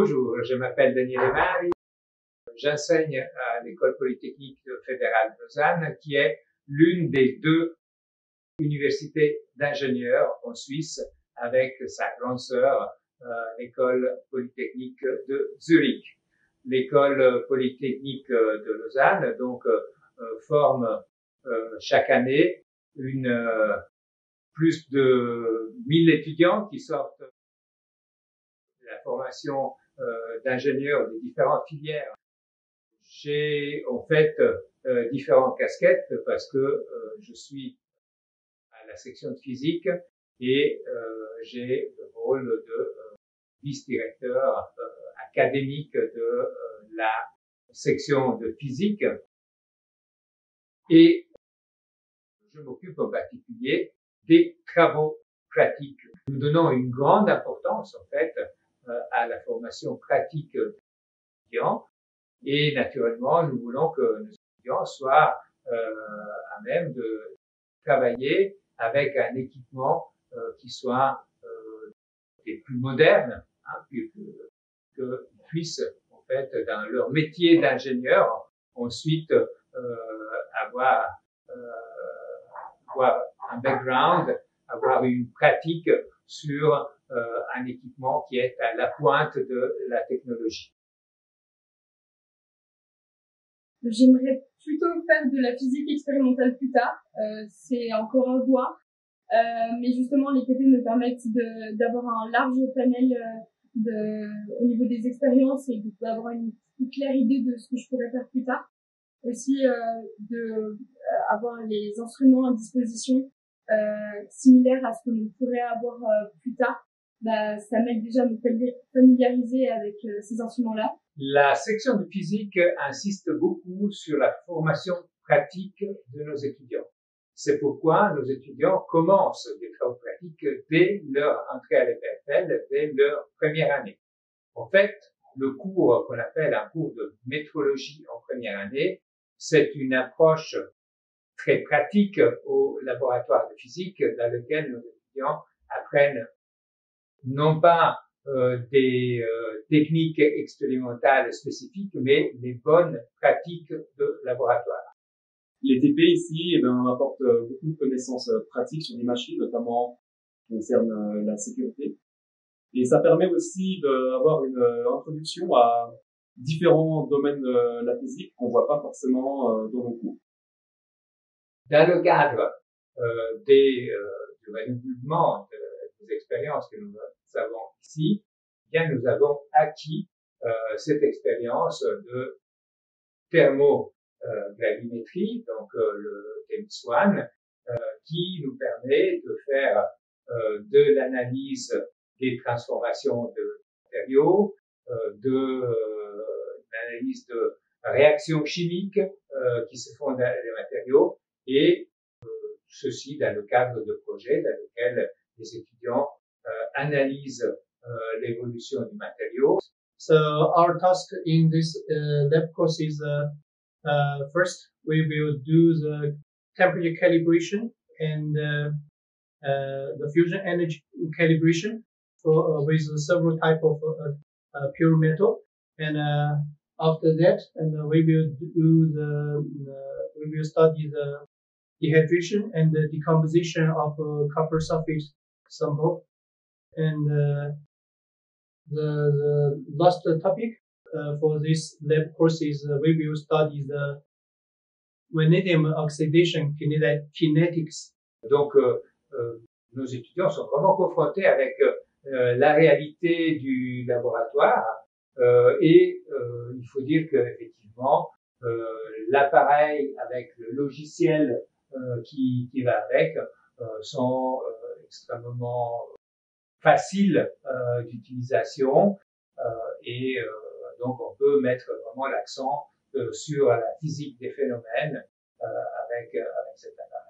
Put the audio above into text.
Bonjour, je m'appelle Daniel Emari. J'enseigne à l'École polytechnique fédérale de Lausanne, qui est l'une des deux universités d'ingénieurs en Suisse, avec sa grande sœur, l'École polytechnique de Zurich. L'École polytechnique de Lausanne, donc, forme chaque année plus de 1000 étudiants qui sortent de la formation d'ingénieurs des différentes filières. J'ai en fait différentes casquettes parce que je suis à la section de physique et j'ai le rôle de vice-directeur académique de la section de physique et je m'occupe en particulier des travaux pratiques. Nous donnons une grande importance en fait à la formation pratique des étudiants et naturellement nous voulons que nos étudiants soient à même de travailler avec un équipement qui soit des plus modernes, hein, qu'ils puissent en fait dans leur métier d'ingénieur ensuite avoir un background, avoir une pratique sur un équipement qui est à la pointe de la technologie. J'aimerais plutôt faire de la physique expérimentale plus tard. C'est encore à voir. Mais justement, les TP me permettent d'avoir un large panel au niveau des expériences et d'avoir une claire idée de ce que je pourrais faire plus tard. Aussi, avoir les instruments à disposition similaires à ce que l'on pourrait avoir plus tard. Ça m'aide déjà à me familiariser avec ces instruments-là. La section de physique insiste beaucoup sur la formation pratique de nos étudiants. C'est pourquoi nos étudiants commencent des travaux pratiques dès leur entrée à l'EPFL, dès leur première année. En fait, le cours qu'on appelle un cours de métrologie en première année, c'est une approche très pratique au laboratoire de physique dans lequel nos étudiants apprennent non pas des techniques expérimentales spécifiques, mais les bonnes pratiques de laboratoire. Les TP ici, apportent beaucoup de connaissances pratiques sur les machines, notamment qui concernent la sécurité. Et ça permet aussi d'avoir une introduction à différents domaines de la physique qu'on voit pas forcément dans nos cours. Dans le cadre du renouvellement des expériences que nous avons ici, bien nous avons acquis cette expérience de thermogravimétrie, donc le TEMS1, qui nous permet de faire de l'analyse des transformations de matériaux, l'analyse de réactions chimiques qui se font dans les matériaux et ceci dans le cadre de projets dans lesquels les étudiants analysent l'évolution du matériau. So our task in this lab course is first we will do the temperature calibration and the fusion energy calibration with several type of pure metal, and after that, we will study the dehydration and the decomposition of copper sulfate sample, and the last topic for this lab course is we will study the vanadium oxidation kinetics. Donc, nos étudiants sont vraiment confrontés avec la réalité du laboratoire et il faut dire que effectivement l'appareil avec le logiciel qui va avec sont extrêmement faciles d'utilisation et donc on peut mettre vraiment l'accent sur la physique des phénomènes avec cet appareil.